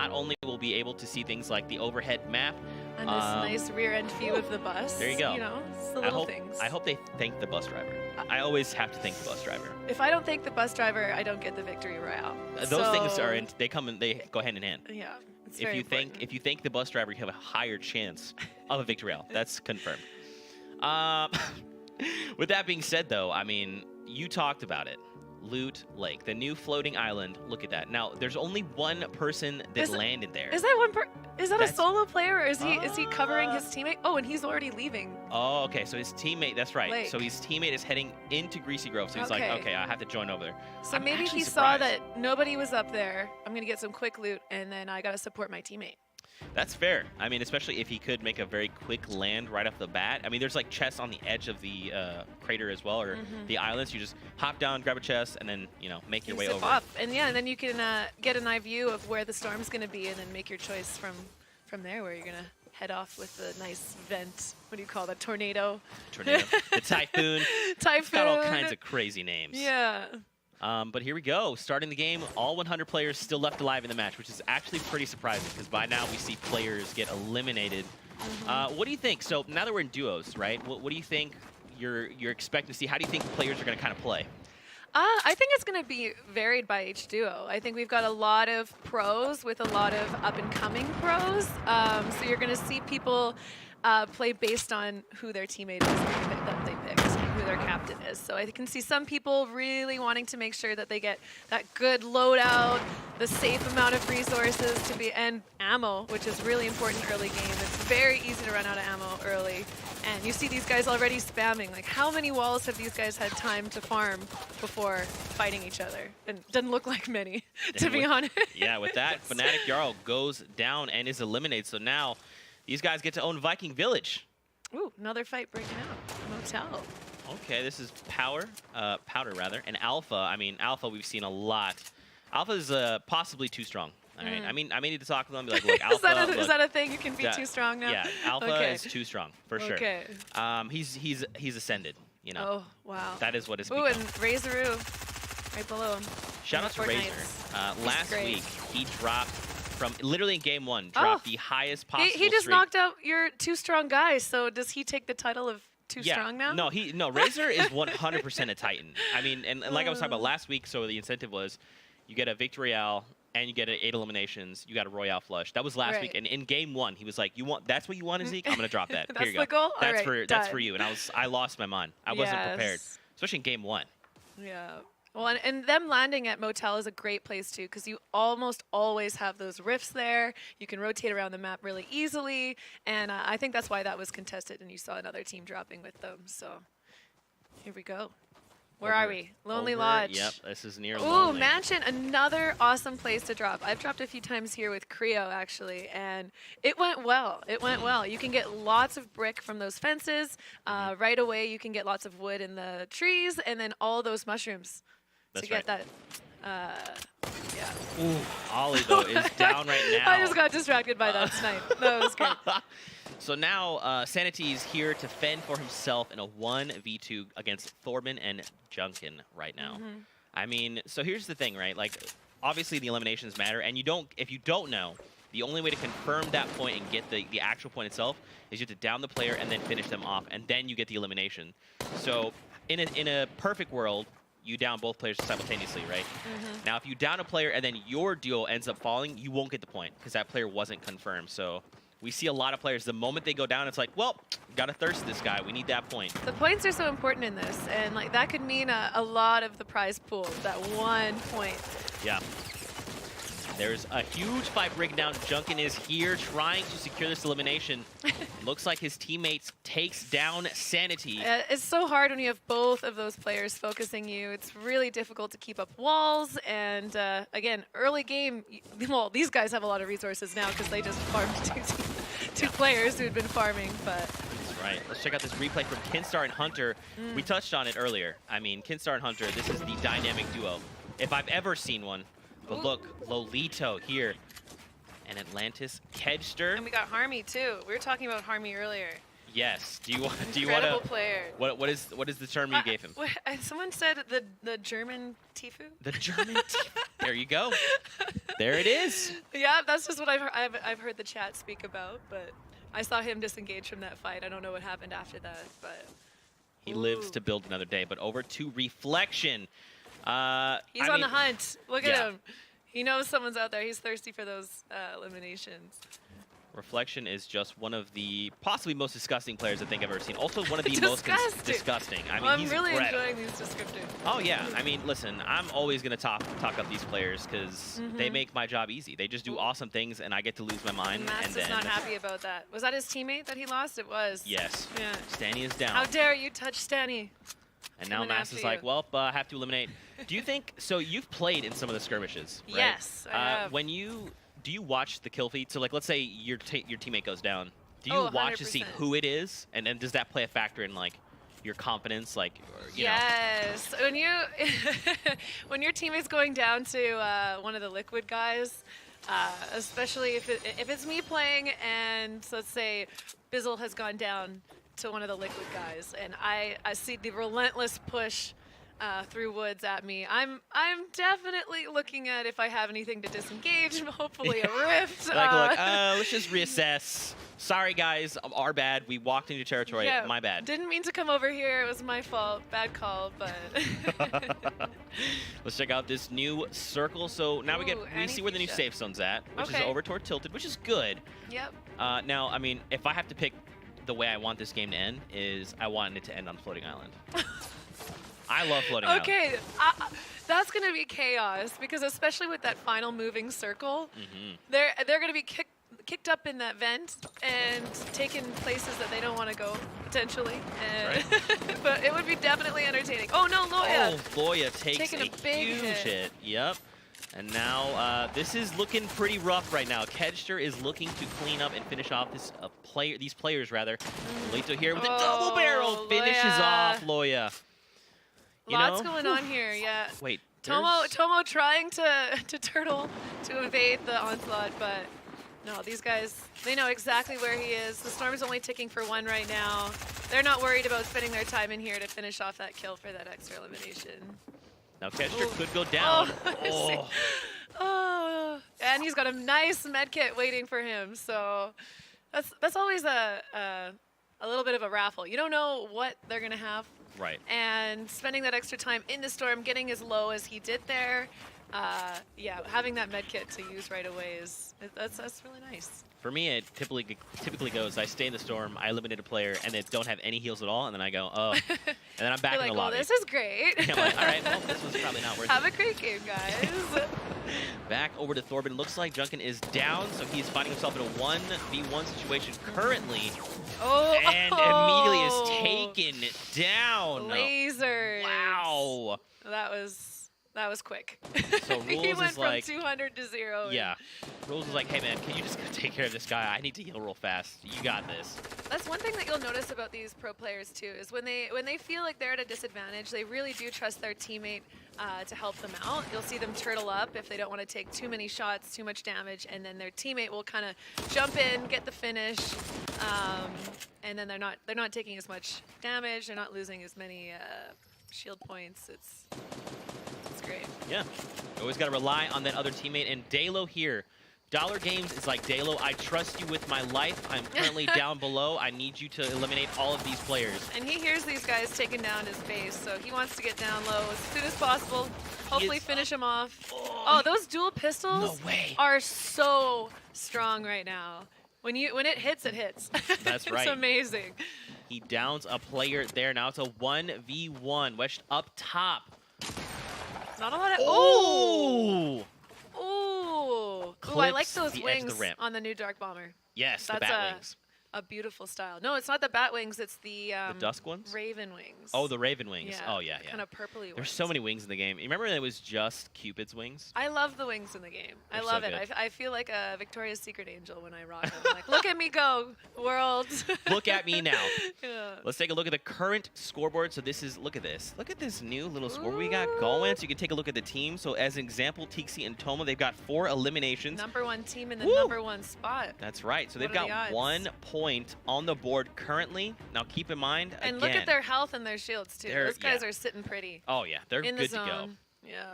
not only will be able to see things like the overhead map, and this nice rear end view of the bus. There you go. You know, it's the little things. I hope they thank the bus driver. I always have to thank the bus driver. If I don't thank the bus driver, I don't get the victory royale. Those things are they go hand in hand. Yeah. It's If you thank the bus driver, you have a higher chance of a victory royale. That's confirmed. With that being said, though, I mean, you talked about it. Loot Lake, the new floating island. Look at that. Now, there's only one person that landed there. Is that Is that a solo player, or is he covering his teammate? Oh, and he's already leaving. Oh, okay. So his teammate. That's right. Lake. So his teammate is heading into Greasy Grove. So he's like, okay, I have to join over there. So maybe he saw that nobody was up there. I'm gonna get some quick loot, and then I gotta support my teammate. That's fair. I mean, especially if he could make a very quick land right off the bat. I mean, there's like chests on the edge of the crater as well, or the islands. You just hop down, grab a chest, and then, you know, make your way over. Up. And yeah, and then you can get an eye view of where the storm's going to be, and then make your choice from there, where you're going to head off with the nice vent. What do you call that? Tornado? Tornado. The typhoon. Typhoon. It's got all kinds of crazy names. Yeah. But here we go. Starting the game, all 100 players still left alive in the match, which is actually pretty surprising because by now we see players get eliminated. What do you think? So now that we're in duos, right? What do you think you're expecting to see? How do you think players are going to kind of play? I think it's going to be varied by each duo. I think we've got a lot of pros with a lot of up-and-coming pros. So you're going to see people play based on who their teammate is that they picked, who their captain is. So I can see some people really wanting to make sure that they get that good loadout, the safe amount of resources to be, and ammo, which is really important early game. It's very easy to run out of ammo early. And you see these guys already spamming. Like, how many walls have these guys had time to farm before fighting each other? And it doesn't look like many, to be honest. Yeah, with that, Fnatic Jarl goes down and is eliminated. So now these guys get to own Viking Village. Ooh, another fight breaking out. Motel. Okay, this is Powder, and Alpha. I mean, Alpha we've seen a lot. Alpha is possibly too strong. All right, I mean, I may need to talk to them and be like, look, Alpha. Is that a thing? You can be too strong now? Yeah, Alpha is too strong, for sure. Okay. He's ascended, you know. Oh, wow. That is what it's become. Ooh, and Razoroo, right below him. Shout out to Razor. Last week, he dropped from, literally in game one, dropped the highest possible He just streak. knocked out your too strong guy, so does he take the title of too strong now? No, Razor is 100% a Titan. I mean, and like I was talking about last week, so the incentive was you get a Victory Royale, and you get 8 eliminations, you got a Royale flush. That was last week, and in game one, he was like, "That's what you wanted, Zeke? I'm gonna drop that. That's Here you go. The goal? That's for you." And I lost my mind. I wasn't prepared, especially in game one. Yeah. Well, and them landing at Motel is a great place too, because you almost always have those rifts there. You can rotate around the map really easily, and I think that's why that was contested, and you saw another team dropping with them. So here we go. Where are we? Lonely Lodge. Yep, this is near Ooh, Lonely. Mansion, another awesome place to drop. I've dropped a few times here with Creo, actually, and it went well. It went well. You can get lots of brick from those fences. Right away, you can get lots of wood in the trees, and then all those mushrooms to get that. Yeah. Ooh, Ollie, though, is down right now. I just got distracted by that snipe. That was great. So now Sanity is here to fend for himself in a 1v2 against Thorman and Junkin right now. I mean, so here's the thing, right? Like, obviously the eliminations matter, and if you don't know, the only way to confirm that point and get the actual point itself is you have to down the player and then finish them off, and then you get the elimination. So in a perfect world, you down both players simultaneously, right? Now, if you down a player and then your duo ends up falling, you won't get the point because that player wasn't confirmed. So we see a lot of players, the moment they go down, it's like, well, gotta thirst this guy. We need that point. The points are so important in this, and like that could mean a lot of the prize pool, that 1 point. Yeah. There's a huge fight breaking down. Junkin is here trying to secure this elimination. Looks like his teammates takes down Sanity. It's so hard when you have both of those players focusing you. It's really difficult to keep up walls. And again, early game, well, these guys have a lot of resources now because they just farmed two players who had been farming. But that's right. Let's check out this replay from Kinstar and Hunter. We touched on it earlier. I mean, Kinstar and Hunter, this is the dynamic duo, if I've ever seen one. But look, Lolito here, and Atlantis Kedster. And we got Harmy too. We were talking about Harmy earlier. Yes. Do you want Incredible to? player. What is the term you gave him? Someone said the German Tifu. The German Tifu. There you go. There it is. Yeah, that's just what I've heard the chat speak about. But I saw him disengage from that fight. I don't know what happened after that, but he lives to build another day. But over to Reflection. He's on the hunt. Look at him. He knows someone's out there. He's thirsty for those eliminations. Reflection is just one of the possibly most disgusting players I think I've ever seen. Also one of the most disgusting. I mean, I'm really enjoying these descriptors. Oh yeah, I mean, listen, I'm always gonna talk up these players because they make my job easy. They just do awesome things, and I get to lose my mind. Max is not happy about that. Was that his teammate that he lost? It was. Yes. Yeah. Stanny is down. How dare you touch Stanny? And now Max is like, well, I have to eliminate. Do you think so? You've played in some of the skirmishes, right? Yes, I have. Do you watch the kill feed? So like, let's say your teammate goes down. Do you watch to see 100%. who it is, and then does that play a factor in like your confidence, like? Or, you know? Yes, when you when your teammate's going down to one of the liquid guys, especially if it's me playing and let's say Bizzle has gone down to one of the liquid guys, and I see the relentless push through woods at me. I'm definitely looking at if I have anything to disengage, hopefully a rift. Like, look, let's just reassess. Sorry, guys, our bad. We walked into territory. Yeah, my bad. Didn't mean to come over here. It was my fault. Bad call, but. Let's check out this new circle. So now we see where the new safe zone's at, which is over toward Tilted, which is good. Yep. Now, I mean, if I have to pick the way I want this game to end, is I want it to end on Floating Island. I love Floating Island. Okay, that's gonna be chaos because especially with that final moving circle, they're gonna be kicked up in that vent and taken places that they don't want to go potentially. Right. But it would be definitely entertaining. Oh no, Loya! Oh, Loya takes a big huge hit. Yep. And now this is looking pretty rough right now. Kedster is looking to clean up and finish off these players rather. Lito here with a double barrel finishes off Loya. Lots going on here, yeah. Wait. Tomo trying to turtle to evade the onslaught, but no, these guys, they know exactly where he is. The Storm's only ticking for one right now. They're not worried about spending their time in here to finish off that kill for that extra elimination. Now Kedster could go down. Oh, and he's got a nice med kit waiting for him. So that's always a little bit of a raffle. You don't know what they're gonna have. Right. And spending that extra time in the storm, getting as low as he did there, yeah, having that med kit to use right away that's really nice. For me, it typically goes, I stay in the storm, I eliminate a player, and they don't have any heals at all, and then I go, oh. And then I'm back in the lobby. Well, this is great. Yeah, I'm like, all right, well, this was probably not worth it. Have a great game, guys. Back over to Thorben. Looks like Junkin is down, so he's finding himself in a 1v1 situation currently. Oh, and immediately is taken down. Lasers. Wow. That was quick. So Rules he went is from like 200 to 0. Yeah. Rules is like, hey man, can you just take care of this guy? I need to heal real fast. You got this. That's one thing that you'll notice about these pro players too, is when they feel like they're at a disadvantage, they really do trust their teammate to help them out. You'll see them turtle up if they don't want to take too many shots, too much damage, and then their teammate will kind of jump in, get the finish, and then they're not taking as much damage. They're not losing as many shield points. It's great. Yeah, you always got to rely on that other teammate. And Dalo here, Dollar Games is like, Dalo, I trust you with my life. I'm currently down below. I need you to eliminate all of these players. And he hears these guys taking down his base, so he wants to get down low as soon as possible. Hopefully finish him off. Oh, those dual pistols are so strong right now. When it hits, it hits. That's right. It's amazing. He downs a player there. Now it's a 1v1. Wedged up top. Not a lot of. Oh! Ooh, I like those wings on the new Dark Bomber. Yes, that's the bat wings. A beautiful style. No, it's not the bat wings. It's the dusk ones. Raven wings. Oh, the Raven wings. Yeah, oh yeah, yeah. Kind of purpley wings. There's so many wings in the game. You remember when it was just Cupid's wings? I love the wings in the game. They're I love so it. good. I feel like a Victoria's Secret angel when I rock them. Like, look at me go, world. Look at me now. Yeah. Let's take a look at the current scoreboard. So this is, look at this. Look at this new little scoreboard we got going. So you can take a look at the team. So as an example, Tixi and Toma, they've got 4 eliminations. #1 team in the #1 spot. That's right. So they've What are got the odds? 1 point on the board currently. Now keep in mind, And again, look at their health and their shields too. Those guys are sitting pretty. Oh yeah, they're in good the zone. to go. Yeah.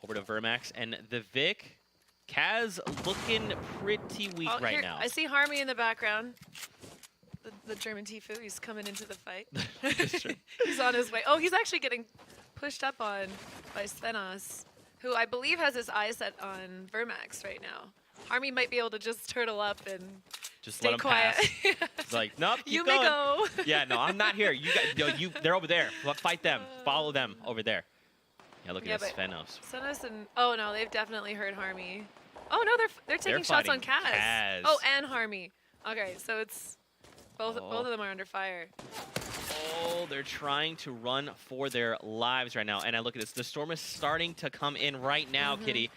Over to Vermax and the Vic. Kaz looking pretty weak right now. I see Harmy in the background. The German Tifu, he's coming into the fight. He's on his way. Oh, he's actually getting pushed up on by Svenos, who I believe has his eyes set on Vermax right now. Harmy might be able to just turtle up and just stay let him quiet. pass. It's like, nope, keep you going. may go. Yeah, no, I'm not here. You guys, they're over there. Fight them. Follow them over there. Yeah, look at this Svenos. Svenos and oh no, they've definitely heard Harmy. Oh no, they're taking shots on Kaz. Kaz. Oh, and Harmy. Okay, so it's both of them are under fire. Oh, they're trying to run for their lives right now. And I look at this. The storm is starting to come in right now, Kitty.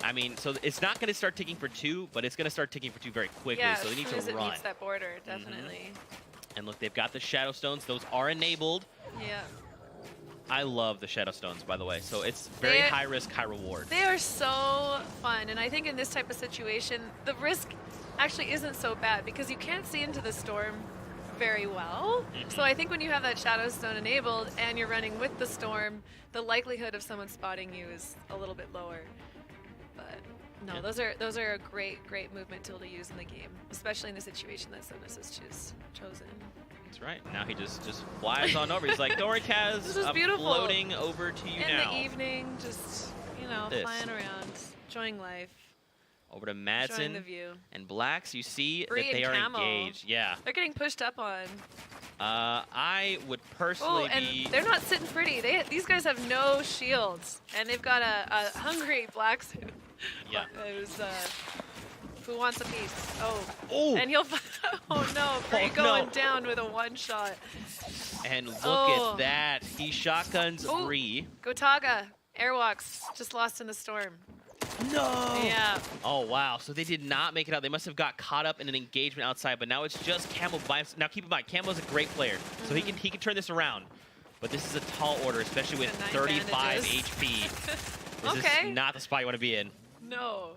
I mean, so it's not going to start ticking for 2, but it's going to start ticking for 2 very quickly. Yeah, so they need to as it run. meets that border, definitely. And look, they've got the Shadow Stones. Those are enabled. Yeah. I love the Shadow Stones, by the way. So it's very high risk, high reward. They are so fun. And I think in this type of situation, the risk actually isn't so bad because you can't see into the storm very well. So I think when you have that Shadow Stone enabled and you're running with the storm, the likelihood of someone spotting you is a little bit lower. But no, those are a great movement tool to use in the game, especially in the situation that Svenos has chosen. That's right. Now he just flies on over. He's like, don't worry, Kaz. This is I'm beautiful. floating over to you now. In the evening, just, you know, flying around, enjoying life. Over to Madsen the view. and Blacks. You see Bree that they are Camo. engaged. Yeah. They're getting pushed up on. I would personally and they're not sitting pretty. These guys have no shields, and they've got a hungry Blacks. Yeah. Who's who wants a piece? Oh. And he'll. Oh no! Bree going down with a one-shot. And look at that. He shotguns Bree. Gotaga Airwalks just lost in the storm. No! Yeah. Oh, wow. So they did not make it out. They must have got caught up in an engagement outside, but now it's just Camo by himself. Now, keep in mind, Camo's a great player, so he can turn this around. But this is a tall order, especially with 35 bandages. HP. This is not the spot you want to be in. No.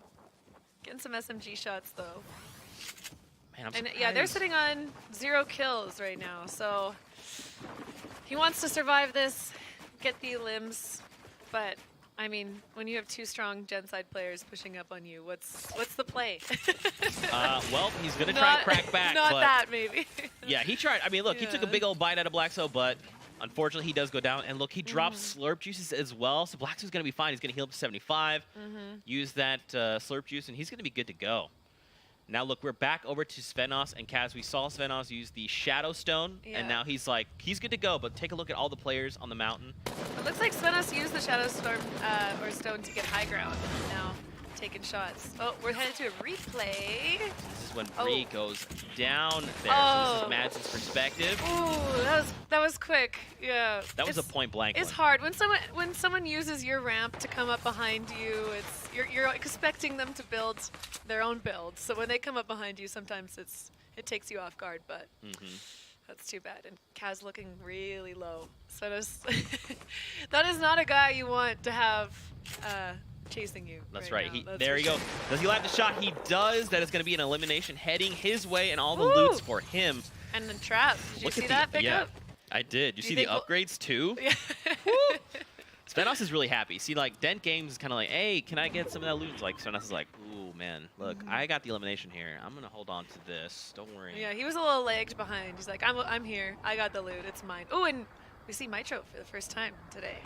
Getting some SMG shots, though. Man, I'm and surprised. yeah, they're sitting on 0 kills right now, so he wants to survive this, get the limbs, but I mean, when you have 2 strong Genside players pushing up on you, what's the play? Well, he's gonna try and crack back. Not but that, maybe. Yeah, he tried. I mean, look, he took a big old bite out of Blackso, but unfortunately, he does go down. And look, he drops Slurp Juices as well, so Blackso's gonna be fine. He's gonna heal up to 75, use that Slurp Juice, and he's gonna be good to go. Now, look, we're back over to Svenos and Kaz. We saw Svenos use the Shadow Stone, and now he's good to go, but take a look at all the players on the mountain. It looks like Svenos used the Shadow Storm or Stone to get high ground, now taking shots. Oh, we're headed to a replay. This is when Bree goes down there. So this is Madsen's perspective. Ooh, that was quick. Yeah. That was a point blank. It's hard when someone uses your ramp to come up behind you. You're expecting them to build their own build. So when they come up behind you, sometimes it takes you off guard. But that's too bad. And Kaz looking really low. So that is not a guy you want to have chasing you. That's right. There you go. Does he land the shot? He does. That is going to be an elimination heading his way, and all the loot's for him. And the trap. Did you see that pick up? I did. You see the upgrades too? Yeah. Svenos is really happy. See, like, Dent Games is kind of like, hey, can I get some of that loot? Like, Svenos is like, ooh, man, look, I got the elimination here. I'm going to hold on to this. Don't worry. Yeah, he was a little lagged behind. He's like, I'm here. I got the loot. It's mine. Oh, and we see Mitro for the first time today.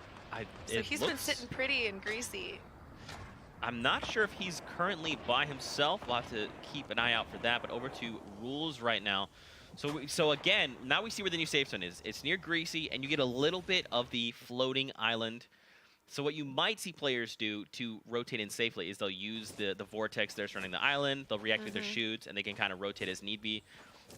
So he's been sitting pretty and greasy. I'm not sure if he's currently by himself. We'll have to keep an eye out for that. But over to Rules right now. So again, now we see where the new safe zone is. It's near Greasy, and you get a little bit of the floating island. So what you might see players do to rotate in safely is they'll use the vortex there surrounding the island. They'll reactivate their shoots, and they can kind of rotate as need be.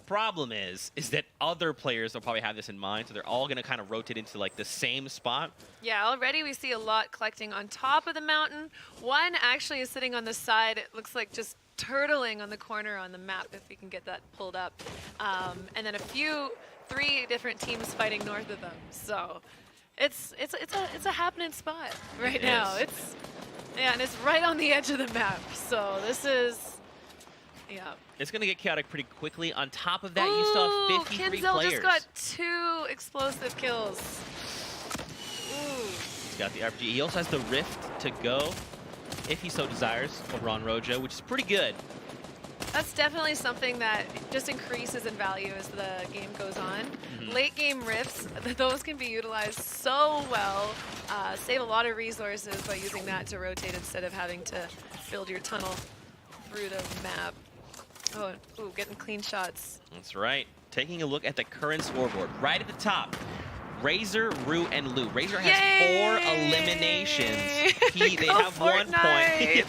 Problem is that other players will probably have this in mind, so they're all going to kind of rotate into like the same spot. Yeah, already we see a lot collecting on top of the mountain. One actually is sitting on the side. It looks like just turtling on the corner on the map, if we can get that pulled up. And then 3 different teams fighting north of them. So it's a happening spot right now. And it's right on the edge of the map. So this is. Yeah. It's going to get chaotic pretty quickly. On top of that, you still have 53 Kinzel players. just got 2 explosive kills. Ooh. He's got the RPG. He also has the Rift to go, if he so desires, over on Rojo, which is pretty good. That's definitely something that just increases in value as the game goes on. Late game rifts, those can be utilized so well. Save a lot of resources by using that to rotate instead of having to build your tunnel through the map. Oh, ooh, getting clean shots. That's right. Taking a look at the current scoreboard, right at the top. Razor, Rue, and Lou. Razor has Yay! 4 eliminations. They Go have 1 point.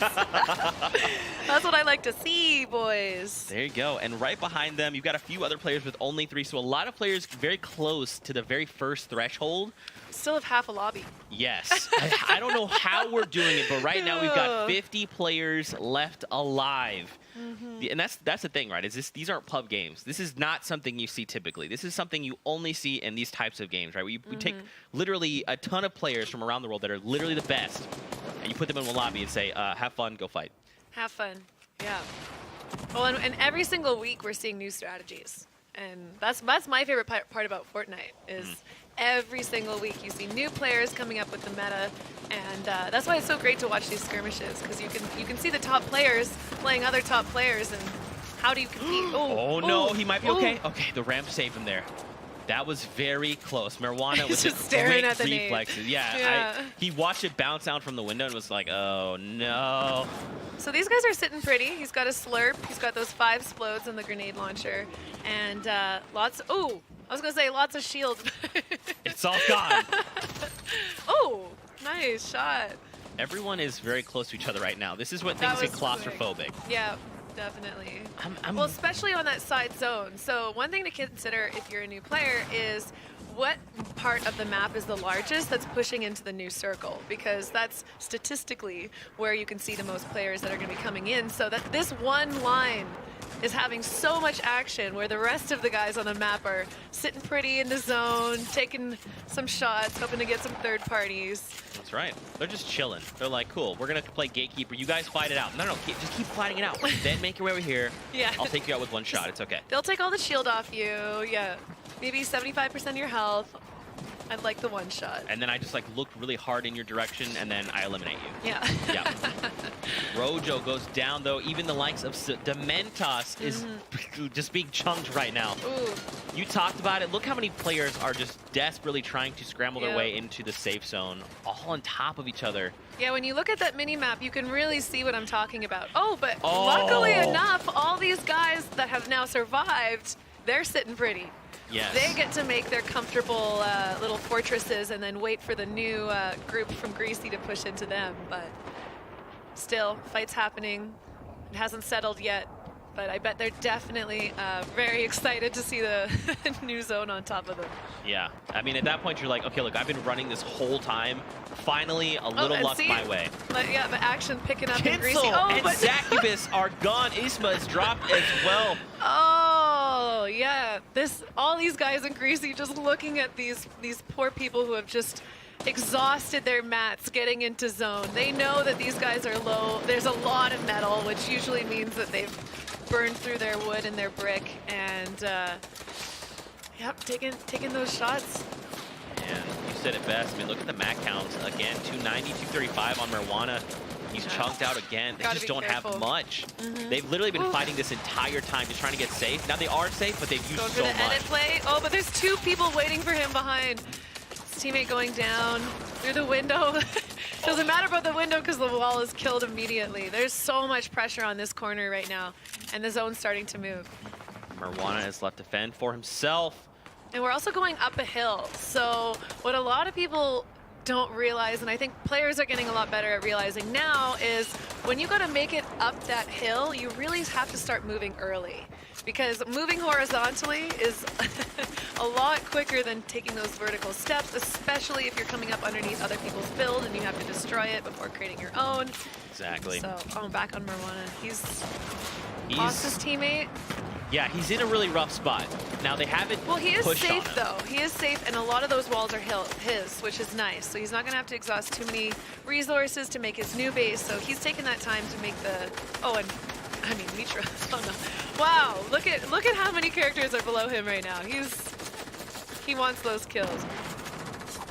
That's what I like to see, boys. There you go. And right behind them, you've got a few other players with only 3. So a lot of players very close to the very first threshold. Still have half a lobby. Yes. I don't know how we're doing it, but right now we've got 50 players left alive. And that's the thing, right? These aren't pub games. This is not something you see typically. This is something you only see in these types of games, right? We take literally a ton of players from around the world that are literally the best, and you put them in one lobby and say, have fun, go fight. Have fun, yeah. Well, and every single week we're seeing new strategies. And that's my favorite part about Fortnite is every single week you see new players coming up with the meta, and that's why it's so great to watch these skirmishes, because you can see the top players playing other top players, and how do you compete? Oh no, he might be okay. Okay, the ramp saved him there. That was very close. Marijuana was just staring at the reflexes. Yeah, he watched it bounce out from the window and was like, oh no. So these guys are sitting pretty. He's got a slurp. He's got those 5 explodes and the grenade launcher, and lots. Oh, I was gonna say lots of shield. It's all gone. Oh, nice shot. Everyone is very close to each other right now. This is what things get claustrophobic. Yeah. Definitely. I'm well, especially on that side zone. So one thing to consider if you're a new player is what part of the map is the largest that's pushing into the new circle, because that's statistically where you can see the most players that are going to be coming in. So that this one line is having so much action where the rest of the guys on the map are sitting pretty in the zone, taking some shots, hoping to get some third parties. That's right. They're just chilling. They're like, cool, we're going to play Gatekeeper. You guys fight it out. No, just keep fighting it out. Then make your way over here. Yeah. I'll take you out with 1 shot. It's okay. They'll take all the shield off you. Yeah. Maybe 75% of your health. I'd like the 1 shot. And then I just like look really hard in your direction, and then I eliminate you. Yeah. Yeah. Rojo goes down, though. Even the likes of Dementos is just being chunked right now. Ooh. You talked about it. Look how many players are just desperately trying to scramble their way into the safe zone, all on top of each other. Yeah, when you look at that mini-map, you can really see what I'm talking about. Oh, but luckily enough, all these guys that have now survived, they're sitting pretty. Yes. They get to make their comfortable little fortresses and then wait for the new group from Greasy to push into them. But still, fight's happening. It hasn't settled yet, but I bet they're definitely very excited to see the new zone on top of them. Yeah. I mean, at that point, you're like, okay, look, I've been running this whole time. Finally, a little luck my way. But yeah, the action picking up in Greasy. Oh, and Zacubus are gone. Isma is dropped as well. Oh, yeah. All these guys in Greasy just looking at these poor people who have just exhausted their mats getting into zone. They know that these guys are low. There's a lot of metal, which usually means that they've burned through their wood and their brick. And, yep, taking those shots. And you said it best. I mean, look at the mat counts. Again, 290, 235 on Marijuana. He's chunked out again. They just don't have much. They've literally been fighting this entire time, just trying to get safe. Now they are safe, but they've used so much. Going for the edit play. Oh, but there's 2 people waiting for him behind. His teammate going down through the window. Doesn't matter about the window because the wall is killed immediately. There's so much pressure on this corner right now, and the zone's starting to move. Marijuana is left to fend for himself. And we're also going up a hill. So what a lot of people don't realize, and I think players are getting a lot better at realizing now, is when you got to make it up that hill, you really have to start moving early. Because moving horizontally is a lot quicker than taking those vertical steps, especially if you're coming up underneath other people's build and you have to destroy it before creating your own. Exactly. So, back on Marijuana. He's lost his teammate. Yeah, he's in a really rough spot. Now they haven't. Well, he is safe though. He is safe, and a lot of those walls are his, which is nice. So he's not going to have to exhaust too many resources to make his new base. So he's taking that time to make the. Oh, and I mean, Mitra. Oh no! Wow, look at how many characters are below him right now. He wants those kills.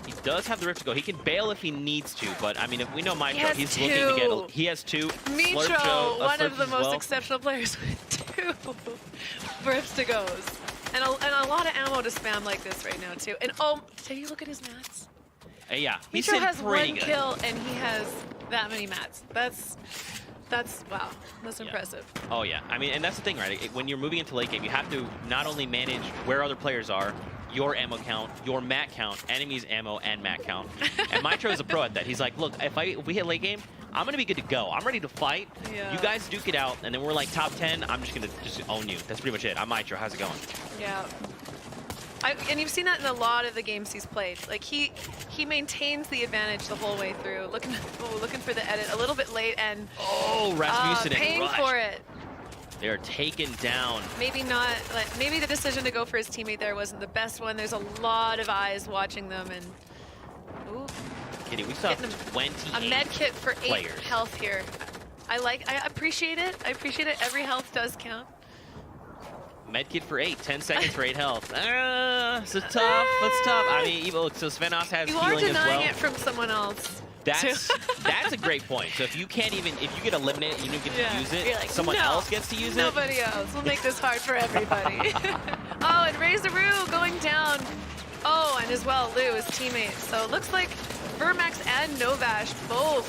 He does have the Rift to go. He can bail if he needs to, but I mean, if we know Mitro, he's two. looking to get. He has 2. Mitro, one of the most well. exceptional players with 2 Rifts to goes, and a lot of ammo to spam like this right now too. And oh, did you look at his mats? Yeah, he's Mitro has pretty 1 good. kill and he has that many mats. That's wow. That's impressive. Oh yeah, I mean, and that's the thing, right? When you're moving into late game, you have to not only manage where other players are, your ammo count, your mat count, enemies' ammo and mat count. And Mitro is a pro at that. He's like, look, if we hit late game, I'm gonna be good to go. I'm ready to fight. Yeah. You guys duke it out, and then we're like top 10. I'm just gonna own you. That's pretty much it. I'm Mitro. How's it going? Yeah. And you've seen that in a lot of the games he's played. Like he maintains the advantage the whole way through. Looking for the edit a little bit late and Rasmussen paying and Rush. for it. They are taken down. Maybe not. Like, maybe the decision to go for his teammate there wasn't the best one. There's a lot of eyes watching them, and ooh, Kitty, we saw 28 a med kit for 8 players. health here. I appreciate it. I appreciate it. Every health does count. Medkit for 8, 10 seconds for 8 health. So tough. That's tough. I mean, look, so Svenos has You healing are denying as well. it from someone else. That's a great point. So if you can't even, if you get eliminated and you don't get to use it, like, someone no, else gets to use it. Nobody else. We'll make this hard for everybody. Oh, and Razoroo going down. Oh, and as well, Lou, his teammate. So it looks like Vermax and Novash both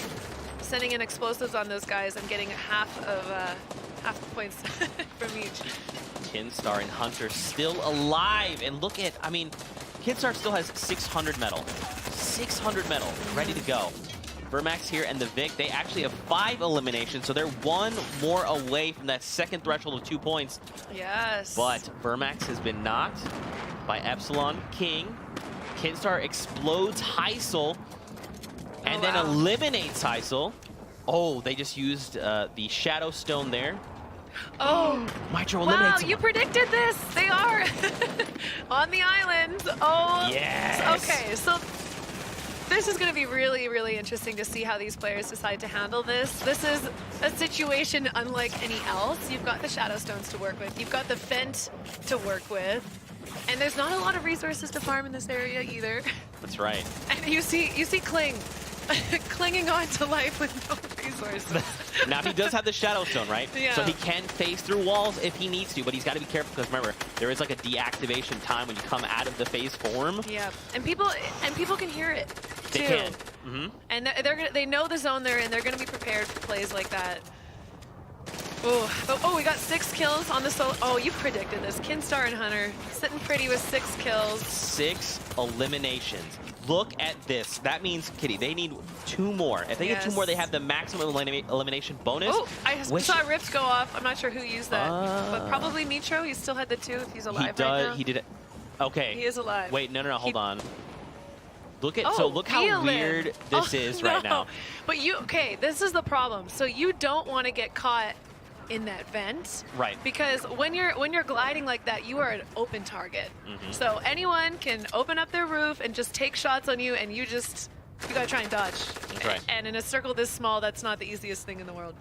sending in explosives on those guys and getting half the points from each. Kinstar and Hunter still alive. And look at, I mean, Kinstar still has 600 metal. 600 metal, ready to go. Vermax here and the Vic, they actually have 5 eliminations, so they're 1 more away from that second threshold of 2 points. Yes. But Vermax has been knocked by Epsilon King. Kinstar explodes Heisel and then eliminates Heisel. Oh, they just used the Shadow Stone there. Oh, Mitro wow, eliminates you predicted this. They are on the island. Oh, yes. Okay, so this is going to be really, really interesting to see how these players decide to handle this. This is a situation unlike any else. You've got the Shadow Stones to work with. You've got the Fent to work with. And there's not a lot of resources to farm in this area either. That's right. And you see Kling clinging on to life with no resources. Now he does have the Shadow Stone, right? Yeah. So he can phase through walls if he needs to, but he's got to be careful because remember, there is like a deactivation time when you come out of the phase form. Yeah, and people can hear it too. They can. Mm-hmm. And they know the zone they're in. They're going to be prepared for plays like that. Oh, we got 6 kills on the solo. Oh, you predicted this. Kinstar and Hunter sitting pretty with 6 kills. 6 eliminations. Look at this. That means, Kitty, they need 2 more. If they get 2 more, they have the maximum elimination bonus. Oh, I saw a Rift go off. I'm not sure who used that. But probably Mitro. He still had the 2 if he's alive right now. He did it. Okay. He is alive. Wait, no, hold on. Look at look how weird this is right now. But this is the problem. So you don't want to get caught in that vent, right? Because when you're gliding like that, you are an open target. So anyone can open up their roof and just take shots on you, and you gotta try and dodge. That's right. And in a circle this small, that's not the easiest thing in the world.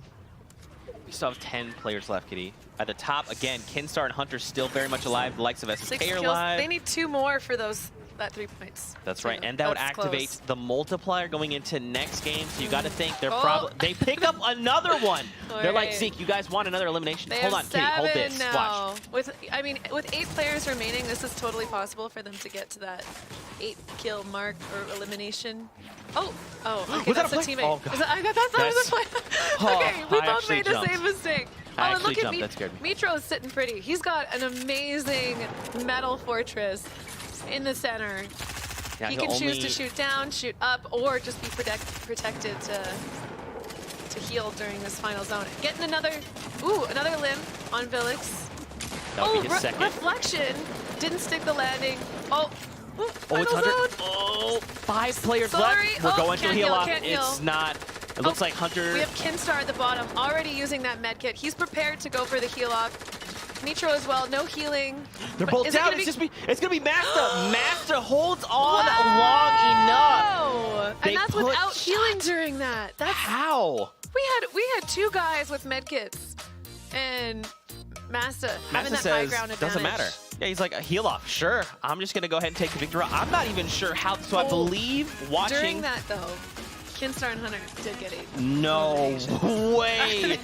We still have 10 players left, Kitty. At the top, again, Kinstar and Hunter still very much alive. The likes of SSK 6 are kills. alive. They need 2 more for that 3 points. That's right, and that would activate close. the multiplier going into next game. So you got to think they're probably they pick up another one. They're like, Zeke, you guys want another elimination? Hold on, Kitty, hold this. Now. Watch. With 8 players remaining, this is totally possible for them to get to that 8 kill mark or elimination. Okay, was that's that a play? teammate. Oh, God. I thought that was a play. Okay, we both made the same mistake. I and look at that scared me. Mitro's sitting pretty. He's got an amazing metal fortress in the center. Yeah, he can choose to shoot down, shoot up, or just be protected to heal during this final zone. Getting another limb on Villix. That would be his second. Reflection didn't stick the landing. Final it's Hunter. zone. 5 players left. We're going to heal off. It's not. It looks like Hunter. We have Kinstar at the bottom, already using that med kit. He's prepared to go for the heal off. Mitro as well, no healing. They're both down. It's gonna be Masta. Masta holds on long enough. And that's without healing during that. That's how. We had 2 guys with med kits. And Masta having that high ground advantage. Doesn't matter. Yeah, he's like, a heal off. Sure, I'm just going to go ahead and take the victory. I'm not even sure how. So I believe watching. During that, though, Kinstar and Hunter did get a No way.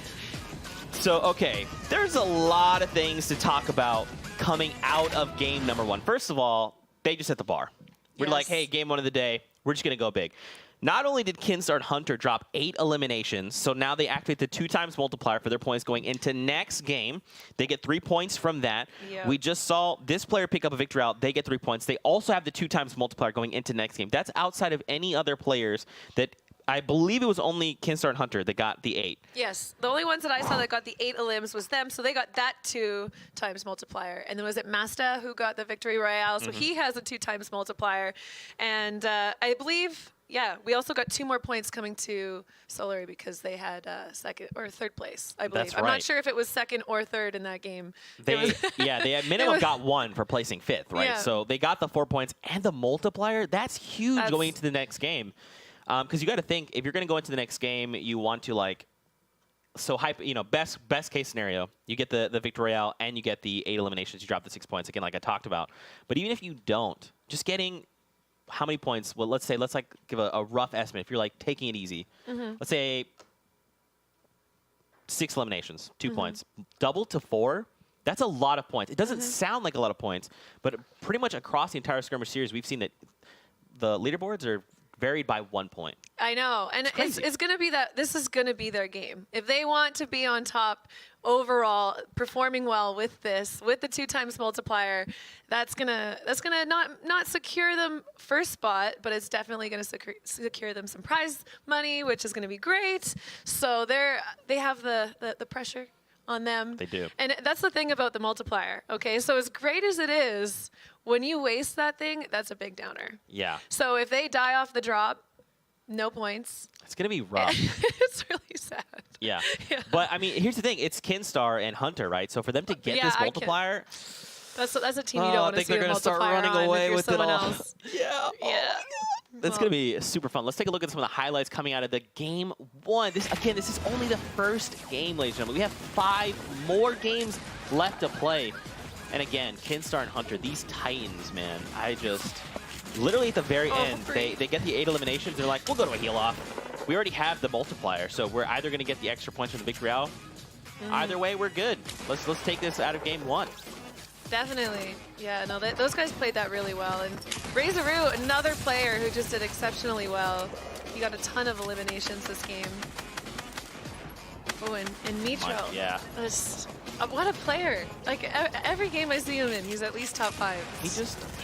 So, okay, there's a lot of things to talk about coming out of game number 1. First of all, they just set the bar. We're like, hey, game 1 of the day, we're just going to go big. Not only did Kinstar and Hunter drop 8 eliminations, so now they activate the 2x multiplier for their points going into next game. They get 3 points from that. Yep. We just saw this player pick up a victory out. They get 3 points. They also have the 2x multiplier going into next game. That's outside of any other players that I believe it was only Kinstar and Hunter that got the 8. Yes, the only ones that I saw that got the 8 elims was them, so they got that 2x multiplier. And then was it Masta who got the victory royale? So he has a 2x multiplier. And I believe, yeah, we also got 2 more points coming to Solary because they had 2nd or 3rd place, I believe. That's I'm right. not sure if it was 2nd or 3rd in that game. They at minimum got 1 for placing 5th, right? Yeah. So they got the 4 points and the multiplier. That's huge going into the next game. Because you got to think, if you're going to go into the next game, you want to best case scenario, you get the victory royale and you get the 8 eliminations, you drop the 6 points again, like I talked about. But even if you don't, just getting how many points? Well, let's give a rough estimate. If you're like taking it easy, let's say 6 eliminations, 2 points, double to 4. That's a lot of points. It doesn't sound like a lot of points, but pretty much across the entire Skirmish series, we've seen that the leaderboards are varied by 1 point. I know, and it's going to be that. This is going to be their game. If they want to be on top overall, performing well with the 2x multiplier, that's gonna not secure them first spot, but it's definitely going to secure them some prize money, which is going to be great. So they have the pressure on them. They do. And that's the thing about the multiplier, okay? So as great as it is, when you waste that thing, that's a big downer. Yeah. So if they die off the drop, no points. It's going to be rough. It's really sad. Yeah. But, I mean, here's the thing. It's Kinstar and Hunter, right? So for them to get this multiplier... That's a team you don't want to see a multiplier start running on away if you're with someone it all. else. Yeah. That's going to be super fun. Let's take a look at some of the highlights coming out of the game 1. This is only the first game, ladies and gentlemen. We have 5 more games left to play. And again, Kinstar and Hunter, these Titans, man, literally at the very end, they get the 8 eliminations. They're like, we'll go to a heal off. We already have the multiplier, so we're either going to get the extra points from the victory royale. Either way, we're good. Let's take this out of game 1. Definitely. Yeah, no, those guys played that really well. And Razoroo, another player who just did exceptionally well. He got a ton of eliminations this game. Oh, and Mitro. Yeah. What a player. Like, every game I see him in, he's at least top 5.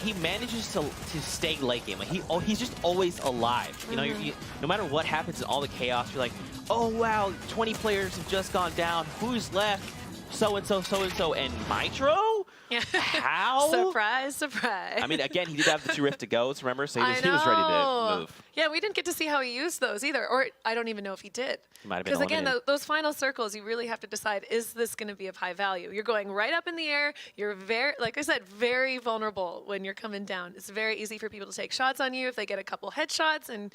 He manages to stay late game. Like, he's just always alive. You know, no matter what happens in all the chaos, you're like, oh, wow, 20 players have just gone down. Who's left? So-and-so, so-and-so, and Mitro? Yeah. How? Surprise, surprise. I mean, again, he did have the 2 Rift to Go's, remember? So he was ready to move. Yeah, we didn't get to see how he used those either. Or I don't even know if he did. He might have been eliminated. Because again, those final circles, you really have to decide, is this going to be of high value? You're going right up in the air. You're like I said, very vulnerable when you're coming down. It's very easy for people to take shots on you if they get a couple headshots, and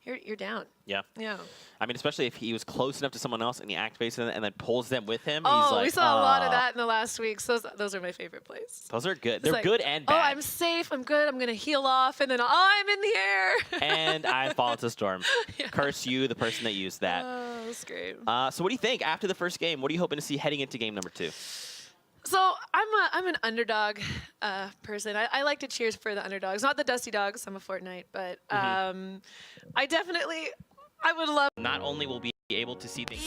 you're down. Yeah. Yeah. I mean, especially if he was close enough to someone else and he activates them and then pulls them with him. Oh, he's like, we saw a lot of that in the last weeks. Those are my favorite plays. Those are good. They're good and bad. Oh, I'm safe. I'm good. I'm going to heal off. And then, I'm in the air. And I fall into storm. Yeah. Curse you, the person that used that. Oh, that's great. So what do you think after the first game? What are you hoping to see heading into game number 2? So I'm an underdog person. I like to cheers for the underdogs, not the Dusty Dogs. I'm a Fortnite, but I would love. Not only will be able to see things.